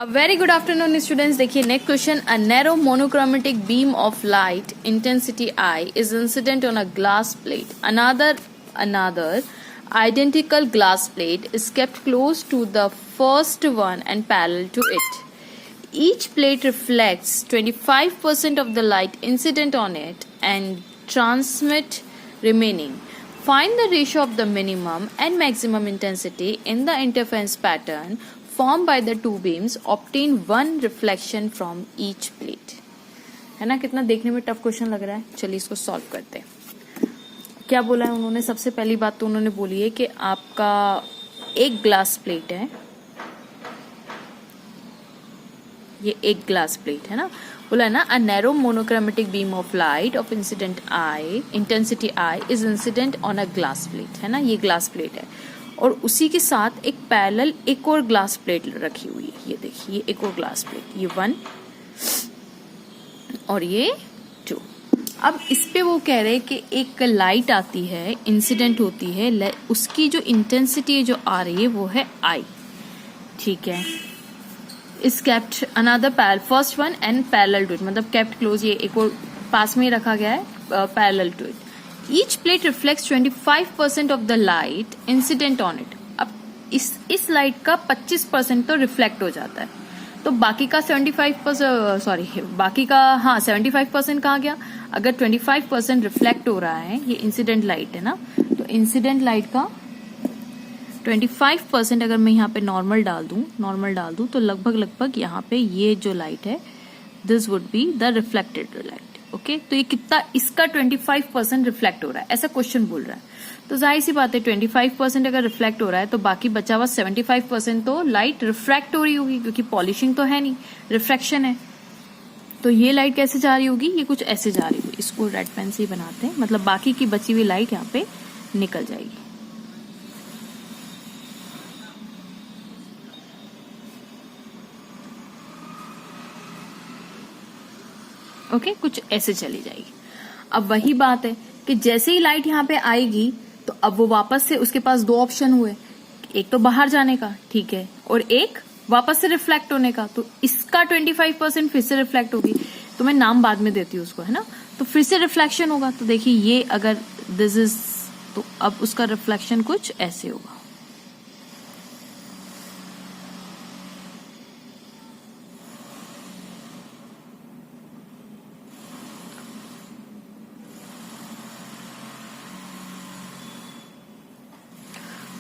A very good afternoon students. देखिए next question. A narrow monochromatic beam of light intensity I is incident on a glass plate. Another identical glass plate is kept close to the first one and parallel to it. Each plate reflects 25% of the light incident on it and transmit remaining. Find the ratio of the minimum and maximum intensity in the interference pattern formed by the two beams. Obtain one reflection from each plate. है ना, कितना देखने में tough question लग रहा है. चलिए इसको सॉल्व करते हैं. क्या बोला है उन्होंने? सबसे पहली बात तो उन्होंने बोली है कि आपका एक ग्लास प्लेट है, ये एक ग्लास प्लेट है ना. बोला है ना, a narrow monochromatic beam of light of intensity I is incident on a glass plate, है ना. ये ग्लास प्लेट है और उसी के साथ एक पैरेलल एक और ग्लास प्लेट रखी हुई है. ये देखिए, एक और ग्लास प्लेट, ये 1 और ये 2. अब इस पे वो कह रहे हैं कि एक लाइट आती है, इंसिडेंट होती है, उसकी जो इंटेंसिटी जो आ रही है वो है आई. ठीक है. Is kept another first one and parallel to it, मतलब केप्ट क्लोज, ये एक और पास में ही रखा गया है, parallel to it. Each plate reflects 25% of the light incident on it. अब इस लाइट का 25% तो रिफ्लेक्ट हो जाता है, तो बाकी का 75% कहाँ गया? अगर 25% रिफ्लेक्ट हो रहा है, ये इंसिडेंट लाइट है ना, तो इंसिडेंट लाइट का 25% अगर मैं यहाँ पे नॉर्मल डाल दूं तो लगभग यहाँ पे ये जो लाइट है, this would be the reflected light. Okay, तो ये कितना, इसका 25% रिफ्लेक्ट हो रहा है, ऐसा क्वेश्चन बोल रहा है. तो जाहिर सी बात है 25% अगर रिफ्लेक्ट हो रहा है तो बाकी बचा हुआ 75% तो लाइट रिफ्रैक्ट हो रही होगी, क्योंकि पॉलिशिंग तो है नहीं, रिफ्रैक्शन है. तो ये लाइट कैसे जा रही होगी? ये कुछ ऐसे जा रही होगी. इसको रेड पेन से ही बनाते हैं, मतलब बाकी की बची हुई लाइट यहाँ पे निकल जाएगी. ओके, कुछ ऐसे चली जाएगी. अब वही बात है कि जैसे ही लाइट यहाँ पे आएगी तो अब वो वापस से, उसके पास 2 ऑप्शन हुए, एक तो बाहर जाने का, ठीक है, और एक वापस से रिफ्लेक्ट होने का. तो इसका 25% फिर से रिफ्लेक्ट होगी, तो मैं नाम बाद में देती हूँ उसको, है ना. तो फिर से रिफ्लेक्शन होगा. तो देखिए, ये अगर दिस इज, तो अब उसका रिफ्लेक्शन कुछ ऐसे होगा.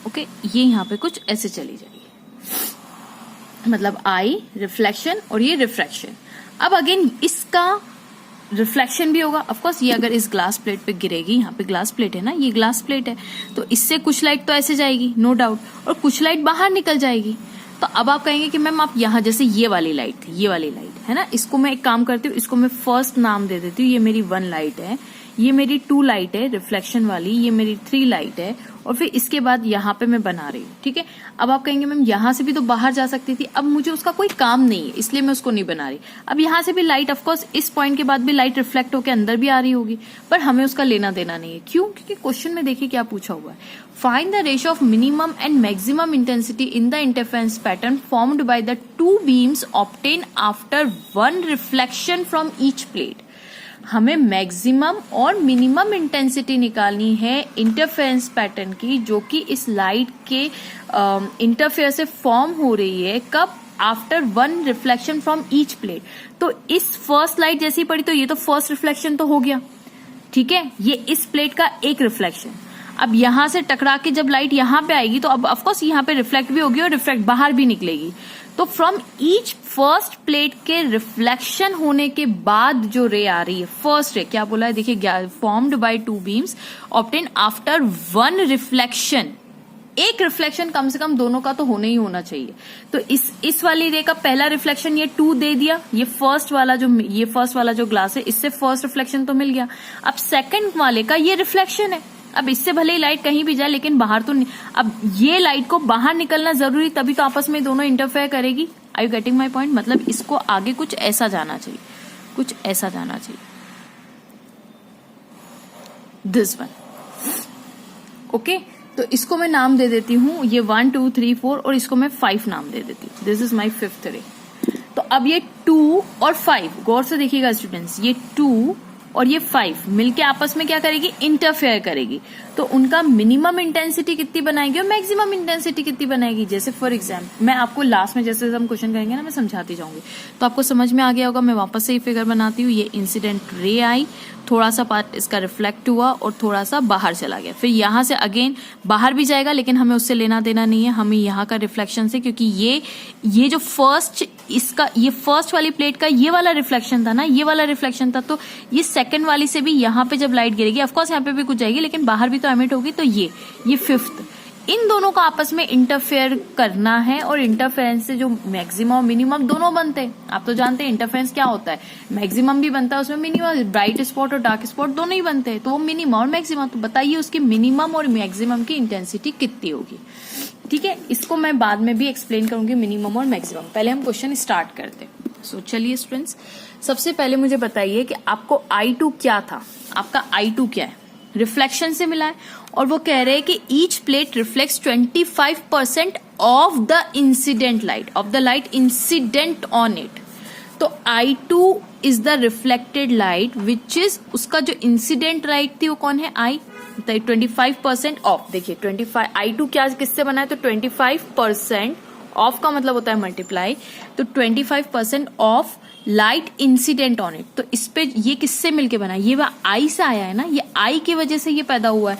ओके, ये यहाँ पे कुछ ऐसे चली जाएगी, मतलब आई रिफ्लेक्शन और ये रिफ्रैक्शन. अब अगेन इसका रिफ्लेक्शन भी होगा. ऑफ कोर्स ये अगर इस ग्लास प्लेट पे गिरेगी, यहाँ पे ग्लास प्लेट है ना, ये ग्लास प्लेट है, तो इससे कुछ लाइट तो ऐसे जाएगी, नो डाउट, और कुछ लाइट बाहर निकल जाएगी. तो अब आप कहेंगे कि मैम आप यहाँ, जैसे ये वाली लाइट थी, ये वाली लाइट है ना, इसको मैं एक काम करती हूँ, इसको मैं फर्स्ट नाम दे देती हूँ. ये मेरी 1 लाइट है, ये मेरी 2 लाइट है रिफ्लेक्शन वाली, ये मेरी 3 लाइट है, और फिर इसके बाद यहाँ पे मैं बना रही हूँ. ठीक है. अब आप कहेंगे मैम यहाँ से भी तो बाहर जा सकती थी. अब मुझे उसका कोई काम नहीं है, इसलिए मैं उसको नहीं बना रही. अब यहाँ से भी लाइट, ऑफकोर्स इस पॉइंट के बाद भी लाइट रिफ्लेक्ट होकर अंदर भी आ रही होगी, पर हमें उसका लेना देना नहीं है. क्यों? क्योंकि क्वेश्चन में देखिए क्या पूछा हुआ है. Find the ratio of minimum and maximum intensity in the interference pattern formed by the 2 beams obtain after 1 reflection from each plate. हमें मैक्सिमम और मिनिमम इंटेंसिटी निकालनी है इंटरफेरेंस पैटर्न की, जो कि इस लाइट के इंटरफेयर से फॉर्म हो रही है. कब? After 1 reflection from each plate. तो इस फर्स्ट लाइट जैसी पड़ी तो ये तो फर्स्ट रिफ्लेक्शन तो हो गया, ठीक है, ये इस प्लेट का एक रिफ्लेक्शन. अब यहां से टकरा के जब लाइट यहां पे आएगी तो अब ऑफकोर्स यहां पे रिफ्लेक्ट भी होगी और रिफ्लेक्ट बाहर भी निकलेगी. तो फ्रॉम ईच फर्स्ट प्लेट के रिफ्लेक्शन होने के बाद जो रे आ रही है, फर्स्ट रे, क्या बोला है देखिए, formed by 2 beams obtain after 1 reflection. एक रिफ्लेक्शन कम से कम दोनों का तो होना ही होना चाहिए. तो इस वाली रे का पहला रिफ्लेक्शन ये 2 दे दिया, ये फर्स्ट वाला जो ग्लास है, इससे फर्स्ट रिफ्लेक्शन तो मिल गया. अब सेकंड वाले का ये रिफ्लेक्शन है. अब इससे भले ही लाइट कहीं भी जाए, लेकिन बाहर तो नहीं. अब ये लाइट को बाहर निकलना जरूरी, तभी तो आपस में दोनों इंटरफेयर करेगी. Are you getting my point? मतलब इसको आगे कुछ ऐसा जाना चाहिए, कुछ ऐसा जाना चाहिए, दिस वन. ओके, तो इसको मैं नाम दे देती हूँ, ये 1 2 3 4, और इसको मैं 5 नाम दे देती हूँ. दिस इज माई 5th रे. तो अब ये 2 और 5, गौर से देखिएगा स्टूडेंट्स, ये 2 और ये 5 मिलके आपस में क्या करेगी, इंटरफेयर करेगी। तो उनका मिनिमम इंटेंसिटी कितनी बनाएगी और मैक्सिमम इंटेंसिटी कितनी बनाएगी। जैसे फॉर एग्जाम्पल मैं आपको लास्ट में जैसे हम क्वेश्चन करेंगे ना, मैं समझाती जाऊंगी तो आपको समझ में आ गया होगा। मैं वापस से ये फिगर बनाती हूँ। ये इंसिडेंट रे आई, थोड़ा सा पार्ट इसका रिफ्लेक्ट हुआ और थोड़ा सा बाहर चला गया, फिर यहाँ से अगेन बाहर भी जाएगा, लेकिन हमें उससे लेना देना नहीं है, हमें यहाँ का रिफ्लेक्शन से, क्योंकि ये जो फर्स्ट इसका ये फर्स्ट वाली प्लेट का ये वाला रिफ्लेक्शन था ना, ये वाला रिफ्लेक्शन था, तो ये सेकंड वाली से भी यहाँ पे जब लाइट गिरेगी, ऑफकोर्स यहाँ पे भी कुछ जाएगी लेकिन बाहर भी तो एमिट होगी, तो ये फिफ्थ, इन दोनों का आपस में इंटरफेयर करना है। और इंटरफेरेंस से जो मैक्सिमम और मिनिमम दोनों बनते हैं। आप तो जानते हैं इंटरफेरेंस क्या होता है, मैक्सिमम भी बनता है उसमें, मिनिमम, ब्राइट स्पॉट और डार्क स्पॉट दोनों ही बनते हैं, तो वो मिनिमम और मैक्सिमम। तो बताइए उसकी मिनिमम और मैक्सिमम की इंटेंसिटी कितनी होगी। ठीक है, इसको मैं बाद में भी एक्सप्लेन करूंगी मिनिमम और मैक्सिमम। पहले हम क्वेश्चन स्टार्ट करते हैं। सो चलिए स्टूडेंट्स, सबसे पहले मुझे बताइए कि आपको I2 क्या था। आपका I2 क्या है, रिफ्लेक्शन से मिला है, और वो कह रहे हैं कि each plate reflects 25% of the incident light, of the light incident on it. तो I2 is the reflected light which is, उसका जो इंसिडेंट लाइट थी वो कौन है, I, 25% ऑफ। देखिए 25, I2 क्या किससे बना है, तो 25% ऑफ का मतलब होता है मल्टीप्लाई, तो 25% of light incident on it. तो इस पे ये किससे मिलके बना है, ये I से आया है ना, ये I की वजह से ये पैदा हुआ है।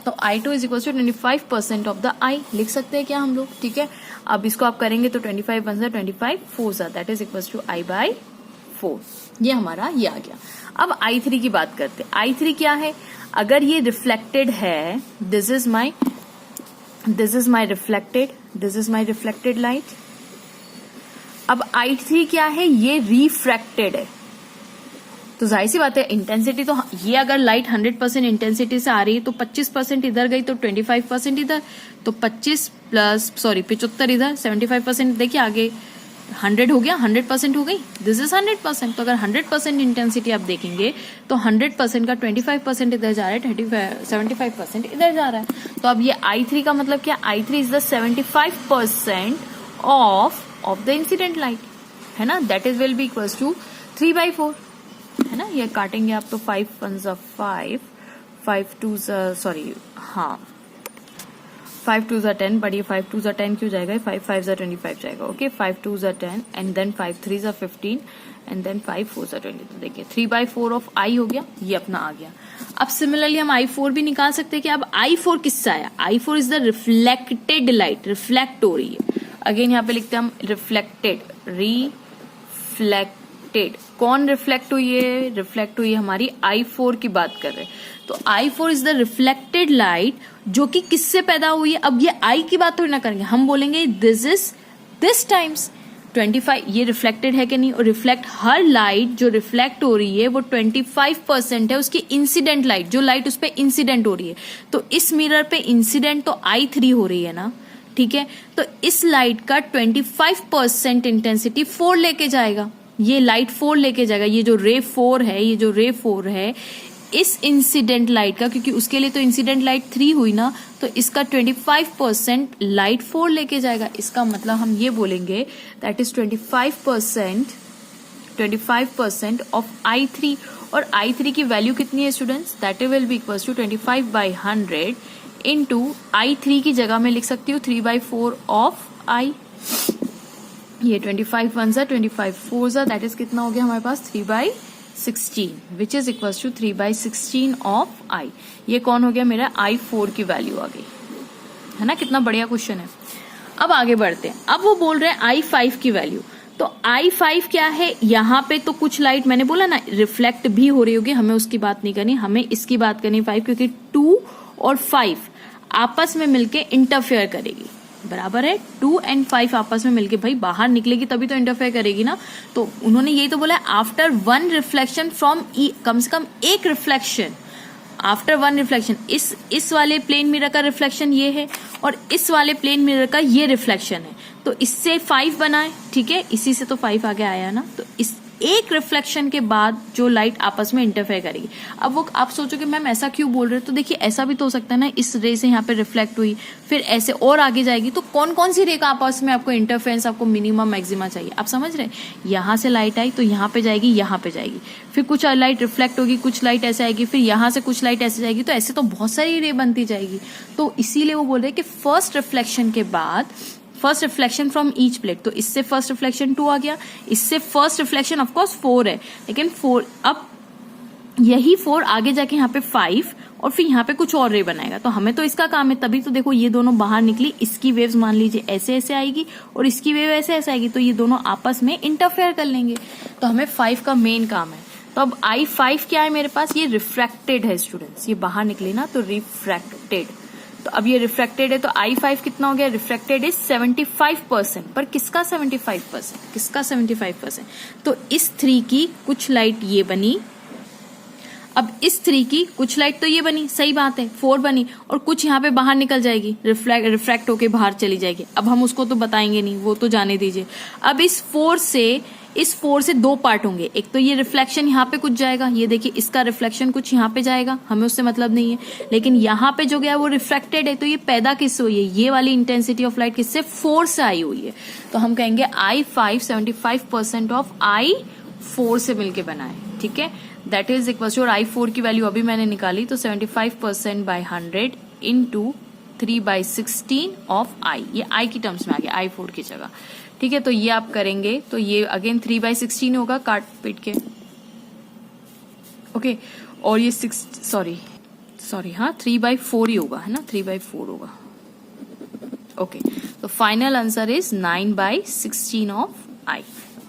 तो I2 is equal to 25% of the I लिख सकते हैं क्या हम लोग। ठीक है, अब इसको आप करेंगे तो 25 बन जाए 25 4 that is equal to I/4। ये हमारा ये आ गया। अब I3 की बात करते हैं। I3 क्या है, अगर ये रिफ्लेक्टेड है, this is my reflected light. अब I3 क्या है, ये रिफ्रैक्टेड है। तो जाहिर सी बात है इंटेंसिटी तो, ये अगर लाइट 100% इंटेंसिटी से आ रही है तो 25% इधर गई तो 25% इधर, तो 75% इधर, 75% देखिए आगे 100 हो गया, 100% हो गई, दिस इज 100%। तो अगर 100% इंटेंसिटी आप देखेंगे तो 100% का 25% इधर जा रहा है, 75% इधर जा रहा है। तो अब ये I3 का मतलब क्या, I3 is the 75% of the incident light, है ना, that is will be equals to 3/4, है ना। ये काटेंगे आप तो 5 1 5, 5 2 सॉरी, हाँ 5 2 10, बट ये 5 2 10 क्यों जाएगा, 5 5 25 जाएगा। Okay, 5 2 10 and then 5 3 15 and then 5 4 20। तो देखिए 3/4 ऑफ I हो गया, ये अपना आ गया। अब सिमिलरली हम I4 भी निकाल सकते हैं कि अब I4 किससे आया, I4 is the reflected light, reflect हो रही है। अगेन यहाँ पे लिखते हैं हम रिफ्लेक्टेड, रिफ्लेक्टेड, कौन रिफ्लेक्ट हुई है, रिफ्लेक्ट हुई है हमारी I4 की बात कर रहे हैं। तो I4 is the reflected light जो कि किससे पैदा हुई है। अब ये I की बात थोड़ी ना करेंगे, हम बोलेंगे दिस इज दिस टाइम्स 25, ये रिफ्लेक्टेड है कि नहीं, और रिफ्लेक्ट, हर लाइट जो रिफ्लेक्ट हो रही है वो 25% है उसकी इंसिडेंट लाइट, जो लाइट उस पर इंसिडेंट हो रही है। तो इस मिरर पे इंसिडेंट तो I3 हो रही है ना, ठीक है, तो इस लाइट का 25% इंटेंसिटी 4 लेके जाएगा, ये लाइट 4 लेके जाएगा। ये जो रे 4 है, ये जो रे 4 है इस इंसिडेंट लाइट का, क्योंकि उसके लिए तो इंसिडेंट लाइट 3 हुई ना, तो इसका 25% लाइट 4 लेके जाएगा। इसका मतलब हम ये बोलेंगे दैट इज 25% ऑफ I3। और I3 की वैल्यू कितनी है students, that will be equals to 25/100 into I3 की जगह में लिख सकती हूँ 3/4 ऑफ I। ये 25 1 25 4 दैट इज कितना हो गया हमारे पास 3/16 which is equals to 3/16 of I। ये कौन हो गया मेरा I4 की वैल्यू आ गई, है ना। कितना बढ़िया क्वेश्चन है। अब आगे बढ़ते हैं। अब वो बोल रहे हैं I5 की वैल्यू। तो I5 क्या है, यहाँ पे तो कुछ लाइट मैंने बोला ना रिफ्लेक्ट भी हो रही होगी, हमें उसकी बात नहीं करनी, हमें इसकी बात करनी 5, क्योंकि 2 और 5 आपस में मिलके इंटरफेयर करेगी, बराबर है। 2 और 5 आपस में मिलके भाई बाहर निकलेगी तभी तो इंटरफेयर करेगी ना। तो उन्होंने यही तो बोला है आफ्टर 1 रिफ्लेक्शन फ्रॉम E, कम से कम एक रिफ्लेक्शन, आफ्टर 1 रिफ्लेक्शन। इस वाले प्लेन मिरर का रिफ्लेक्शन ये है और इस वाले प्लेन मिरर का ये रिफ्लेक्शन है, तो इससे 5 बना है, ठीक है, इसी से तो 5 आगे आया ना। तो एक रिफ्लेक्शन के बाद जो लाइट आपस में इंटरफेयर करेगी। अब वो आप सोचोगे मैम ऐसा क्यों बोल रहे हो, तो देखिए ऐसा भी तो हो सकता है ना, इस रे से यहाँ पे रिफ्लेक्ट हुई, फिर ऐसे और आगे जाएगी, तो कौन कौन सी रे का आपस में आपको इंटरफेरेंस, आपको मिनिमम मैक्सिमा चाहिए, आप समझ रहे हैं। यहाँ से लाइट आई तो यहाँ पे जाएगी, यहाँ पे जाएगी, फिर कुछ लाइट रिफ्लेक्ट होगी, कुछ लाइट ऐसे आएगी, फिर यहाँ से कुछ लाइट ऐसे जाएगी, तो ऐसे तो बहुत सारी रे बनती जाएगी। तो इसीलिए वो बोल रहे हैं कि फर्स्ट रिफ्लेक्शन के बाद, first reflection from each plate, तो इससे फर्स्ट रिफ्लेक्शन 2 आ गया, इससे फर्स्ट रिफ्लेक्शन ऑफकोर्स 4 है, लेकिन 4 अब यही 4 आगे जाके यहाँ पे 5 और फिर यहाँ पे कुछ और रे बनाएगा। तो हमें तो इसका काम है, तभी तो देखो ये दोनों बाहर निकली, इसकी वेव्स मान लीजिए ऐसे ऐसे आएगी और इसकी वेव ऐसे ऐसे आएगी, तो ये दोनों आपस में इंटरफेयर कर लेंगे। तो हमें 5 का मेन काम है। तो अब I5 क्या है मेरे पास, ये रिफ्रैक्टेड है स्टूडेंट्स, ये बाहर निकले ना तो रिफ्रैक्टेड, तो अब ये रिफ्रैक्टेड है तो I5 कितना हो गया, रिफ्रैक्टेड इज 75%, पर किसका 75%, किसका 75%, तो इस 3 की कुछ लाइट ये बनी, अब इस 3 की कुछ लाइट तो ये बनी, सही बात है 4 बनी, और कुछ यहाँ पे बाहर निकल जाएगी, रिफ्रैक्ट होके बाहर चली जाएगी। अब हम उसको तो बताएंगे नहीं, वो तो जाने दीजिए। अब इस 4 से 2 पार्ट होंगे, एक तो ये रिफ्लेक्शन यहाँ पे कुछ जाएगा, ये देखिए इसका रिफ्लेक्शन कुछ यहाँ पे जाएगा, हमें उससे मतलब नहीं है, लेकिन यहाँ पे जो गया वो रिफ्रैक्टेड है, तो ये पैदा किससे हुई है, ये वाली इंटेंसिटी ऑफ लाइट किससे, 4 से आई हुई है। तो हम कहेंगे I5 75% ऑफ I4 से मिलके बना है, ठीक है, दैट इज इक्वल टू, और I4 की वैल्यू अभी मैंने निकाली, तो 75% बाय 100 इंटू 3/16 ऑफ I, ये I की टर्म्स में आ गया, I4 की जगह, ठीक है। तो ये आप करेंगे तो ये अगेन 3/16 होगा, काट पीट के, ओके, और ये 3/4 ही होगा, है ना, 3/4 होगा, ओके। तो final answer is 9/16 of I,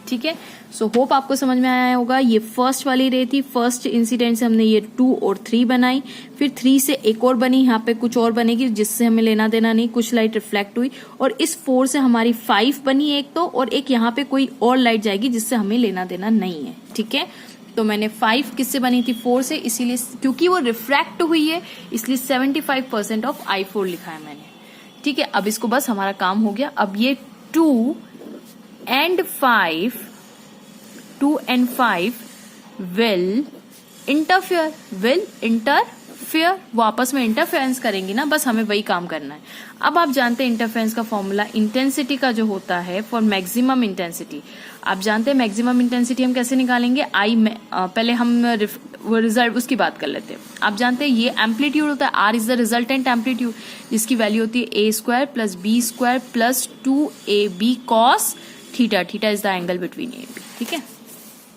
ठीक है। सो होप आपको समझ में आया होगा। ये फर्स्ट वाली रे थी, फर्स्ट इंसिडेंट से हमने ये 2 और 3 बनाई, फिर 3 से एक और बनी, यहाँ पे कुछ और बनेगी जिससे हमें लेना देना नहीं, कुछ लाइट रिफ्लेक्ट हुई, और इस 4 से हमारी 5 बनी एक तो, और एक यहाँ पे कोई और लाइट जाएगी जिससे हमें लेना देना नहीं है, ठीक है। तो मैंने 5 किससे बनी थी, 4 से, इसीलिए क्योंकि वो रिफ्रैक्ट हुई है इसलिए 75% ऑफ I4 लिखा है मैंने, ठीक है। अब इसको बस हमारा काम हो गया। अब ये 2 and 5 will interfere, वो आपस में इंटरफेरेंस करेंगी ना, बस हमें वही काम करना है। अब आप जानते हैं इंटरफेरेंस का फॉर्मूला इंटेंसिटी का जो होता है फॉर मैक्सिमम इंटेंसिटी, आप जानते हैं मैक्सिमम इंटेंसिटी हम कैसे निकालेंगे, पहले हम वो रिजल्ट उसकी बात कर लेते हैं। आप जानते हैं ये एम्पलीट्यूड होता है, R is the resultant amplitude, जिसकी वैल्यू होती है A² + B² + 2AB cos theta, theta is the angle between A and B, ठीक है।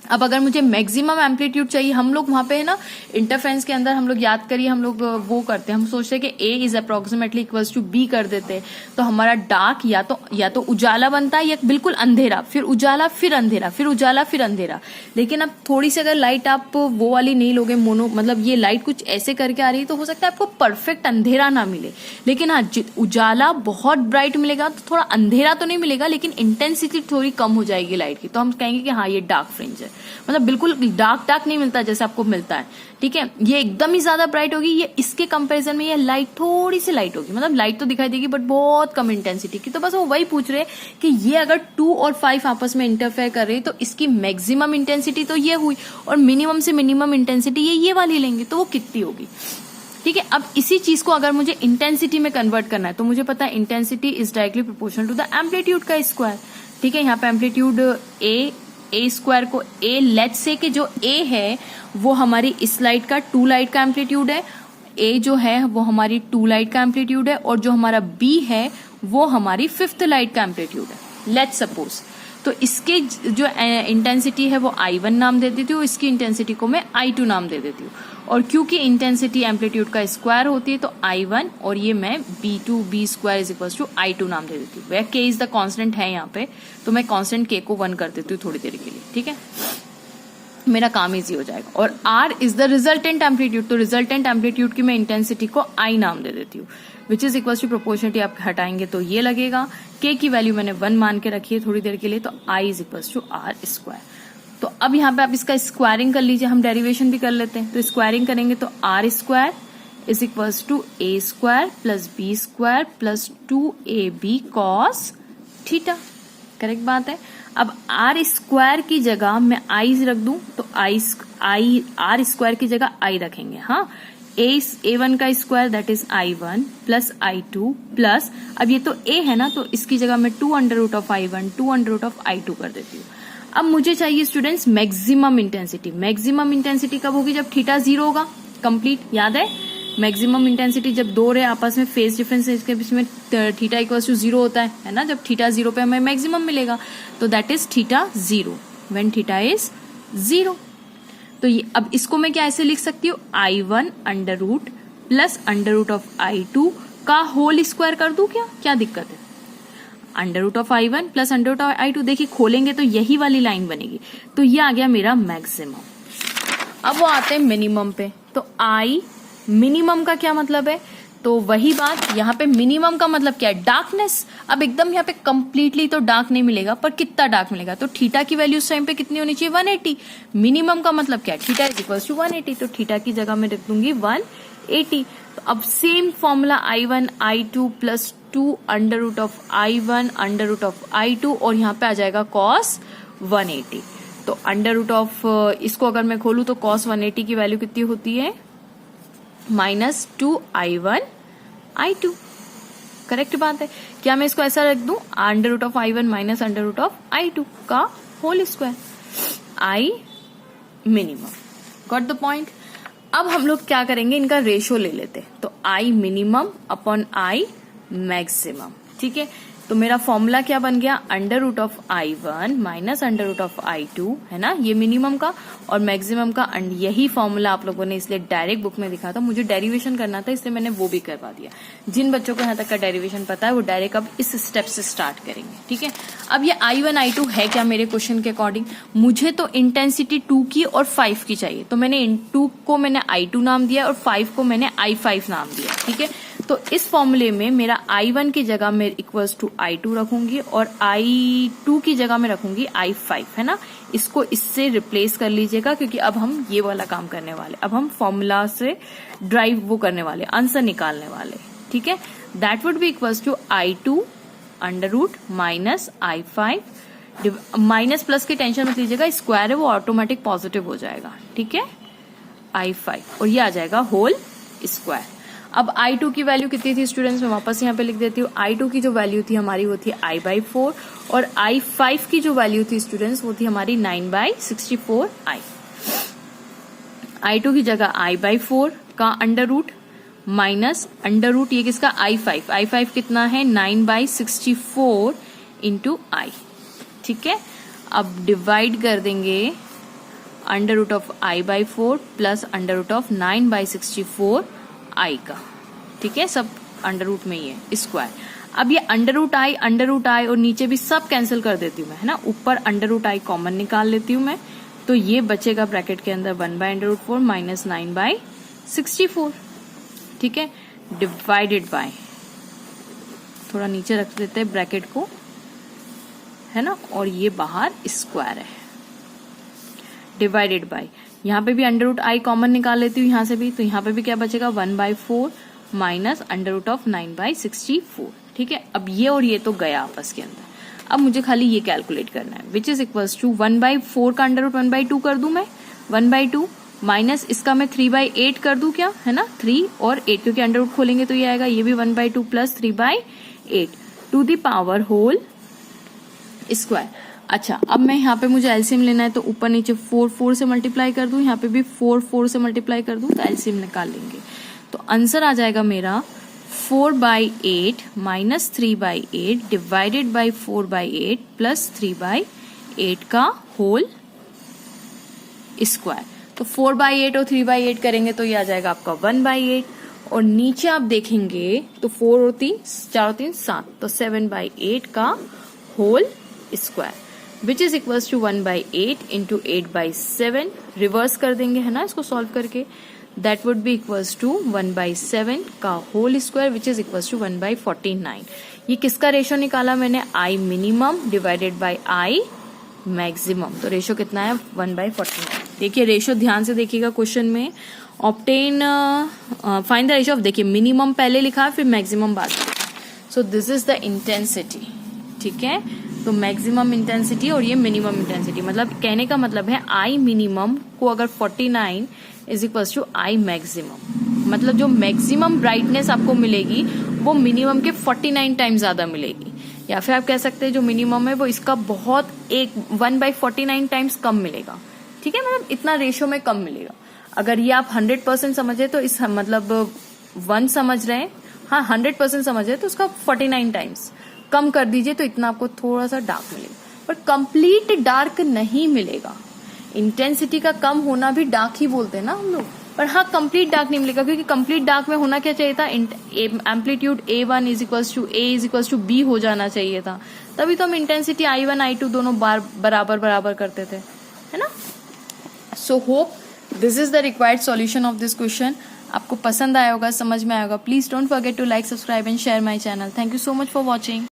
अब अगर मुझे मैक्सिमम एम्पलीट्यूड चाहिए, हम लोग वहां पे है ना इंटरफेरेंस के अंदर, हम लोग याद करिए, हम लोग वो करते हैं, हम सोचते हैं कि A is approximately equals to B कर देते हैं, तो हमारा डार्क या तो उजाला बनता है या बिल्कुल अंधेरा, फिर उजाला फिर अंधेरा, फिर उजाला फिर अंधेरा। लेकिन अब थोड़ी सी अगर लाइट आप वो वाली नहीं लोगे, मोनो मतलब ये लाइट कुछ ऐसे करके आ रही है, तो हो सकता है आपको परफेक्ट अंधेरा ना मिले, लेकिन हाँ उजाला बहुत ब्राइट मिलेगा, तो थोड़ा अंधेरा तो नहीं मिलेगा, लेकिन इंटेंसिटी थोड़ी कम हो जाएगी लाइट की, तो हम कहेंगे कि हाँ ये डार्क फ्रिंज है, मतलब बिल्कुल डार्क नहीं मिलता जैसे आपको मिलता है, ठीक है। ये एकदम ही ज्यादा ब्राइट होगी, ये इसके कंपैरिजन में ये लाइट थोड़ी सी लाइट होगी, मतलब लाइट तो दिखाई देगी बट बहुत कम इंटेंसिटी की। तो बस वो वही पूछ रहे कि ये अगर 2 और 5 आपस में इंटरफेयर कर रही है, तो इसकी मैक्सिमम इंटेंसिटी तो ये हुई, और मिनिमम से मिनिमम इंटेंसिटी ये वाली लेंगे, तो वो कितनी होगी, ठीक है। अब इसी चीज को अगर मुझे इंटेंसिटी में कन्वर्ट करना है, तो मुझे पता है intensity is directly proportional to the amplitude का स्क्वायर, ठीक है। यहाँ पे एम्पलीट्यूड A² को A, लेट्स से कि जो A है वो हमारी इस लाइट का 2 लाइट का एम्पलीट्यूड है, A जो है वो हमारी 2 लाइट का एम्पलीट्यूड है, और जो हमारा B है वो हमारी 5th लाइट का एम्पलीट्यूड है, लेट्स सपोज। तो इसके जो इंटेंसिटी है वो I1 नाम दे देती हूँ, इसकी इंटेंसिटी को मैं I2 नाम दे देती हूँ, और क्योंकि इंटेंसिटी एम्पलीट्यूड का स्क्वायर होती है तो I1, और ये मैं B2 B² is equal to I2 नाम दे देती हूँ। वह K इज द कांस्टेंट है यहाँ पे, तो मैं कांस्टेंट K को 1 कर देती हूँ थोड़ी देर के लिए, ठीक है, मेरा काम इजी हो जाएगा। और R is the resultant amplitude, तो रिजल्टेंट एम्पलीट्यूड की मैं इंटेंसिटी को I नाम दे देती हूँ, which is equal to proportionality आप हटाएंगे तो ये लगेगा, K की वैल्यू मैंने 1 मान के रखी है थोड़ी देर के लिए, तो I is equal to R²। तो अब यहाँ पे आप इसका स्क्वायरिंग कर लीजिए, हम डेरिवेशन भी कर लेते हैं, तो स्क्वायरिंग करेंगे तो R² is equals to A² + B² + 2AB cos theta, correct बात है। अब आर स्क्वायर की जगह मैं आई रख दूं तो आई आर स्क्वायर की जगह आई रखेंगे। हाँ, a1 का square that is i1 plus i2 plus, अब ये तो a है ना, तो इसकी जगह मैं 2 under root of i1 2 under root of i2 कर देती हूँ। अब मुझे चाहिए students maximum intensity. Maximum intensity कब होगी? जब थीटा 0 होगा। कंप्लीट याद है? मैक्सिमम इंटेंसिटी जब दो रे आपस में फेज डिफरेंस है, इसके बीच में थीटा इक्वल्स टू 0 होता है ना। जब थीटा 0 पे हमें मैक्सिमम मिलेगा तो that is theta 0 when theta is 0। तो ये अब इसको मैं क्या ऐसे लिख सकती हूँ? i1 under root plus under root of i2 का होल स्क्वायर कर दूं क्या? क्या दिक्कत है? Under root of i1 plus under root of i2, देखिए खोलेंगे तो यही वाली लाइन बनेगी। तो ये आ गया मेरा मैक्सिमम। अब वो आते हैं मिनिमम पे। तो आई मिनिमम का क्या मतलब है? तो वही बात, यहाँ पे मिनिमम का मतलब क्या है? डार्कनेस। अब एकदम यहाँ पे कंप्लीटली तो डार्क नहीं मिलेगा, पर कितना डार्क मिलेगा? तो थीटा की वैल्यू उस टाइम पे कितनी होनी चाहिए? 180। मिनिमम का मतलब क्या है? थीटा इज इक्वल टू 180, तो थीटा की जगह मैं रख दूंगी 180। तो अब same formula i1 i2 plus 2 under root of i1 under root of i2 और यहाँ पे आ जाएगा cos 180। तो अंडर रूट ऑफ इसको अगर मैं खोलूं तो cos 180 की वैल्यू कितनी होती है? -2i1 i2। करेक्ट बात है। क्या मैं इसको ऐसा रख दूं? Under root of i1 minus under root of i2 का whole square. I minimum. Got the point. अब हम लोग क्या करेंगे? इनका रेशो ले लेते हैं। तो I minimum upon I maximum. ठीक है, तो मेरा फॉर्मूला क्या बन गया? Under root of i1 minus under root of i2 है ना, ये मिनिमम का, और मैक्सिमम का यही फॉर्मूला आप लोगों ने इसलिए डायरेक्ट बुक में दिखा था। मुझे डेरिवेशन करना था इसलिए मैंने वो भी करवा दिया। जिन बच्चों को यहाँ तक का डेरिवेशन पता है वो डायरेक्ट अब इस स्टेप से स्टार्ट करेंगे। ठीक है, अब ये i1 i2 है क्या मेरे क्वेश्चन के अकॉर्डिंग? मुझे तो इंटेंसिटी 2 की और 5 की चाहिए, तो मैंने 2 को मैंने i2 नाम दिया और 5 को मैंने i5 नाम दिया। ठीक है, तो इस फॉर्मूले में मेरा i1 की जगह मैं इक्वल्स टू i2 रखूंगी और i2 की जगह में रखूंगी i5, है ना। इसको इससे रिप्लेस कर लीजिएगा क्योंकि अब हम ये वाला काम करने वाले, अब हम फॉर्मूला से ड्राइव वो करने वाले, आंसर निकालने वाले। ठीक है, that would be equals to i2 under root minus i5, minus plus की टेंशन मत लीजिएगा, स्क्वायर है वो ऑटोमेटिक पॉजिटिव हो जाएगा। ठीक है, i5 और ये आ जाएगा होल स्क्वायर। अब i2 की वैल्यू कितनी थी स्टूडेंट्स? मैं वापस यहाँ पे लिख देती हूँ। i2 की जो वैल्यू थी हमारी वो थी i/4 और i5 की जो वैल्यू थी स्टूडेंट्स वो थी हमारी 9/64i। i2 की जगह i/4 का under root minus under root ये किसका? i5 कितना है? 9/64 इंटू i। ठीक है, अब डिवाइड कर देंगे under root of i/4 plus under root of 9/64 I का। ठीक है, सब अंडर रूट में ही है स्क्वायर। अब ये अंडर रूट आई और नीचे भी सब कैंसिल कर देती हूँ मैं, है ना। ऊपर अंडर रूट आई कॉमन निकाल लेती हूँ मैं, तो ये बचेगा ब्रैकेट के अंदर 1/√4 माइनस 9/64। ठीक है, डिवाइडेड बाय, थोड़ा नीचे रख देते हैं ब्रैकेट को, है ना, और ये बाहर स्क्वायर है, डिवाइडेड बाय, यहाँ पे भी अंडर रूट आई कॉमन निकाल लेती हूँ यहाँ से भी, तो यहाँ पे भी क्या बचेगा 1/4 माइनस अंडर रूट ऑफ 9/64। ठीक है, अब ये और ये तो गया आपस के अंदर। अब मुझे खाली ये कैलकुलेट करना है, विच इज इक्वल्स टू 1/4 का अंडर रूट 1/2 कर दूं मैं, 1/2 माइनस इसका मैं 3/8 कर दूं क्या, है ना, 3 और 8 क्योंकि अंडर रूट खोलेंगे तो ये आएगा, ये भी 1/2 plus 3/8 to the power whole square. अच्छा, अब मैं यहाँ पे मुझे एलसीएम लेना है तो ऊपर नीचे 4 से मल्टीप्लाई कर दूं, यहाँ पे भी 4 से मल्टीप्लाई कर दूं, तो एलसीएम निकाल लेंगे। तो आंसर आ जाएगा मेरा 4/8 माइनस 3/8 डिवाइडेड बाई 4/8 प्लस 3/8 का होल स्क्वायर। तो 4/8 और 3/8 करेंगे तो ये आ जाएगा आपका 1/8 और नीचे आप देखेंगे तो 4 और 3 4 और 3 7, तो 7/8 का whole square which is equals to 1/8 into 8/7। Reverse कर देंगे, है ना, इसको सॉल्व करके, that would be equals to 1/7 का whole square which is equals to 1/49। ये किसका रेशो निकाला मैंने? I minimum divided by I maximum. तो रेशो कितना है? 1/49। देखिए रेशो ध्यान से देखिएगा क्वेश्चन में, obtain find the ratio of, देखिए मिनिमम पहले लिखा है फिर मैक्सिमम बाद में। So this is the intensity. ठीक है, तो मैक्सिमम इंटेंसिटी और ये मिनिमम इंटेंसिटी, मतलब कहने का मतलब है आई मिनिमम को अगर 49 is equal to I maximum, मतलब जो मैक्सिमम ब्राइटनेस आपको मिलेगी वो मिनिमम के 49 टाइम्स ज्यादा मिलेगी, या फिर आप कह सकते हैं जो मिनिमम है वो इसका बहुत 1/49 टाइम्स कम मिलेगा। ठीक है, मतलब इतना रेशियो में कम मिलेगा। अगर ये आप 100% समझे तो इस मतलब 1 समझ रहे हैं, हाँ 100% समझ रहे तो उसका 49 टाइम्स कम कर दीजिए तो इतना आपको थोड़ा सा डार्क मिलेगा, पर कंप्लीट डार्क नहीं मिलेगा। इंटेंसिटी का कम होना भी डार्क ही बोलते हैं ना हम लोग, पर हाँ कंप्लीट डार्क नहीं मिलेगा, क्योंकि कंप्लीट डार्क में होना क्या चाहिए था, amplitude A1 is equals to A is equals to B हो जाना चाहिए था, तभी तो हम इंटेंसिटी I1 I2 दोनों बराबर बराबर करते थे, है ना। So hope this is the required solution of this question. आपको पसंद आया होगा, समझ में आया होगा। Please don't forget to like, subscribe and share my channel. Thank you so much for watching.